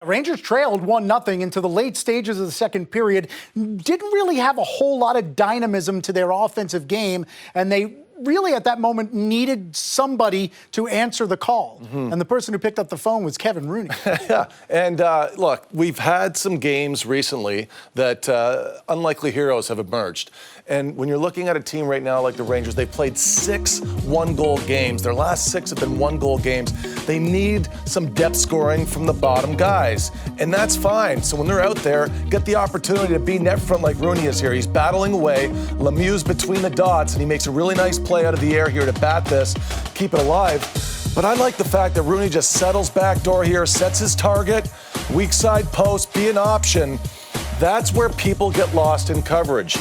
Rangers trailed 1-0 into the late stages of the second period, didn't really have a whole lot of dynamism to their offensive game, and they really at that moment needed somebody to answer the call. And the person who picked up the phone was Kevin Rooney. Yeah, and look, we've had some games recently that unlikely heroes have emerged. And when you're looking at a team right now like the Rangers, they've played 6 one-goal games. Their last 6 have been one-goal games. They need some depth scoring from the bottom guys, and that's fine. So when they're out there, get the opportunity to be net front like Rooney is here. He's battling away. Lemieux's between the dots, and he makes a really nice play out of the air here to bat this, keep it alive. But I like the fact that Rooney just settles back door here, sets his target, weak side post, be an option. That's where people get lost in coverage.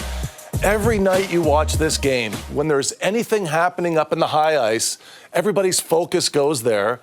Every night you watch this game, when there's anything happening up in the high ice, everybody's focus goes there.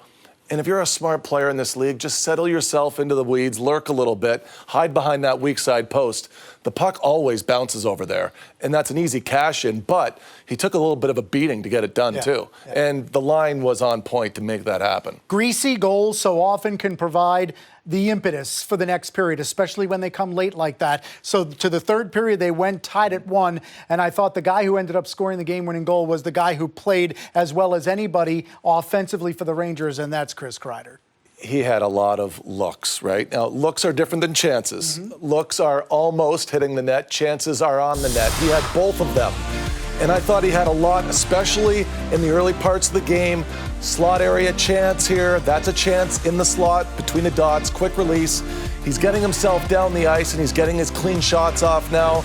And if you're a smart player in this league, just settle yourself into the weeds, lurk a little bit, hide behind that weak side post. The puck always bounces over there, and that's an easy cash in, but he took a little bit of a beating to get it done too. And the line was on point to make that happen. Greasy goals so often can provide the impetus for the next period, especially when they come late like that. So to the third period, they went tied at 1, and I thought the guy who ended up scoring the game-winning goal was the guy who played as well as anybody offensively for the Rangers, and that's Chris Kreider. He had a lot of looks, right? Now, looks are different than chances. Looks are almost hitting the net. Chances are on the net. He had both of them. And I thought he had a lot, especially in the early parts of the game. Slot area chance here. That's a chance in the slot between the dots. Quick release. He's getting himself down the ice, and he's getting his clean shots off now.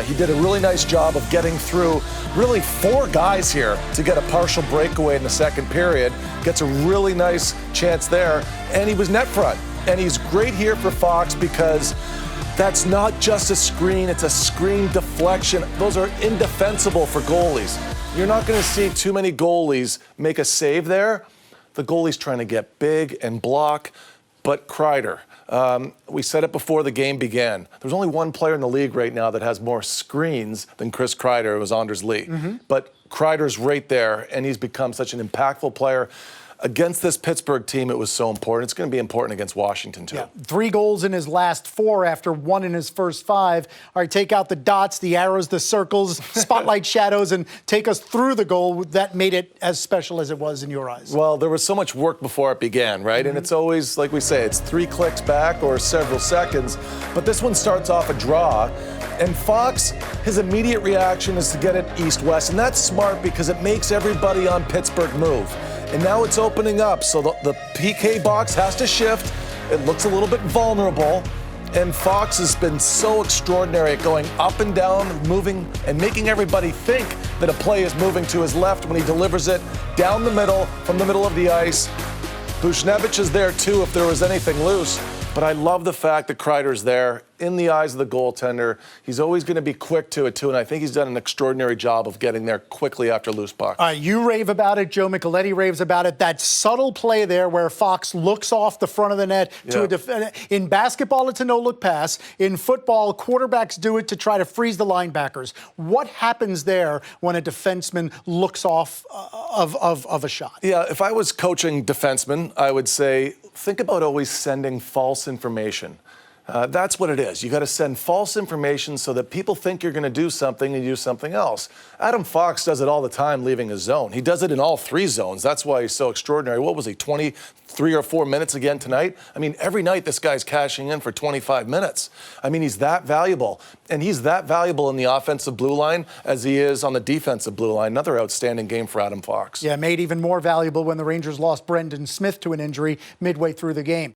He did a really nice job of getting through really 4 guys here to get a partial breakaway in the second period. Gets a really nice chance there, and he was net front. And he's great here for Fox because that's not just a screen, it's a screen deflection. Those are indefensible for goalies. You're not going to see too many goalies make a save there. The goalie's trying to get big and block, but Kreider, we said it before the game began. There's only one player in the league right now that has more screens than Chris Kreider. It was Anders Lee. But Kreider's right there, and he's become such an impactful player. Against this Pittsburgh team, it was so important. It's going to be important against Washington, too. 3 goals in his last 4 after 1 in his first 5. All right, take out the dots, the arrows, the circles, spotlight shadows, and take us through the goal that made it as special as it was in your eyes. Well, there was so much work before it began, right? And it's always, like we say, it's 3 clicks back or several seconds. But this one starts off a draw. And Fox, his immediate reaction is to get it east-west. And that's smart because it makes everybody on Pittsburgh move. And now it's opening up, so the PK box has to shift. It looks a little bit vulnerable. And Fox has been so extraordinary at going up and down, moving, and making everybody think that a play is moving to his left when he delivers it down the middle, from the middle of the ice. Buchnevich is there, too, if there was anything loose. But I love the fact that Kreider's there in the eyes of the goaltender. He's always going to be quick to it, too, and I think he's done an extraordinary job of getting there quickly after loose puck. You rave about it. Joe Micheletti raves about it. That subtle play there where Fox looks off the front of the net to a defender. In basketball, it's a no-look pass. In football, quarterbacks do it to try to freeze the linebackers. What happens there when a defenseman looks off of a shot? Yeah, if I was coaching defensemen, I would say, think about always sending false information. That's what it is. You got to send false information so that people think you're going to do something and you do something else. Adam Fox does it all the time leaving his zone. He does it in all 3 zones. That's why he's so extraordinary. What was he, 23 or 4 minutes again tonight? I mean, every night this guy's cashing in for 25 minutes. I mean, he's that valuable. And he's that valuable in the offensive blue line as he is on the defensive blue line. Another outstanding game for Adam Fox. Yeah, made even more valuable when the Rangers lost Brendan Smith to an injury midway through the game.